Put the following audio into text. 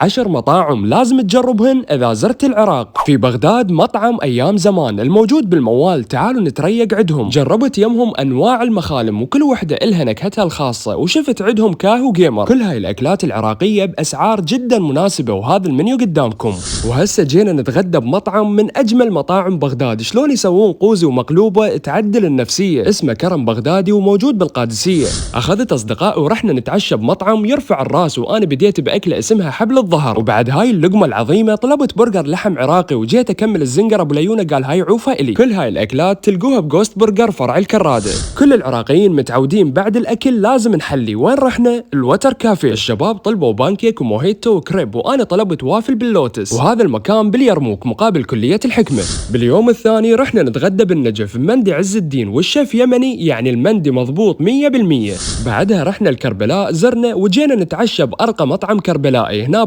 10 مطاعم لازم تجربهن إذا زرت العراق. في بغداد مطعم أيام زمان الموجود بالموال، تعالوا نتريق عندهم. جربت يمهم أنواع المخالم وكل وحدة إلها نكهتها الخاصة، وشفت عندهم كاهو جيمر. كل هاي الأكلات العراقية بأسعار جدا مناسبة، وهذا المنيو قدامكم. وهسه جينا نتغدى بمطعم من أجمل مطاعم بغداد. شلون يسوون قوزي ومقلوبة تعدل النفسية، اسمه كرم بغدادي وموجود بالقادسية. أخذت أصدقائي ورحنا نتعشى بمطعم يرفع الراس، وأنا بديت بأكلة اسمها حبل الظهر. وبعد هاي اللقمة العظيمة طلبت برجر لحم عراقي، وجيت أكمل الزنجر. أبو ليونة قال هاي عوفة إلي. كل هاي الأكلات تلقوها بجوست برجر فرع الكرادة. كل العراقيين متعودين بعد الأكل لازم نحلي. وين رحنا؟ الوتر كافيه. الشباب طلبوا بانكيك وموهيتو وكريب، وأنا طلبت وافل باللوتس. وهذا المكان باليرموك مقابل كلية الحكمة. باليوم الثاني رحنا نتغدى بالنجف بمندي عز الدين، والشيف يمني يعني المندي مضبوط 100%. بعدها رحنا الكربلاء، زرنا وجينا نتعشى بأرقى مطعم كربلائي هنا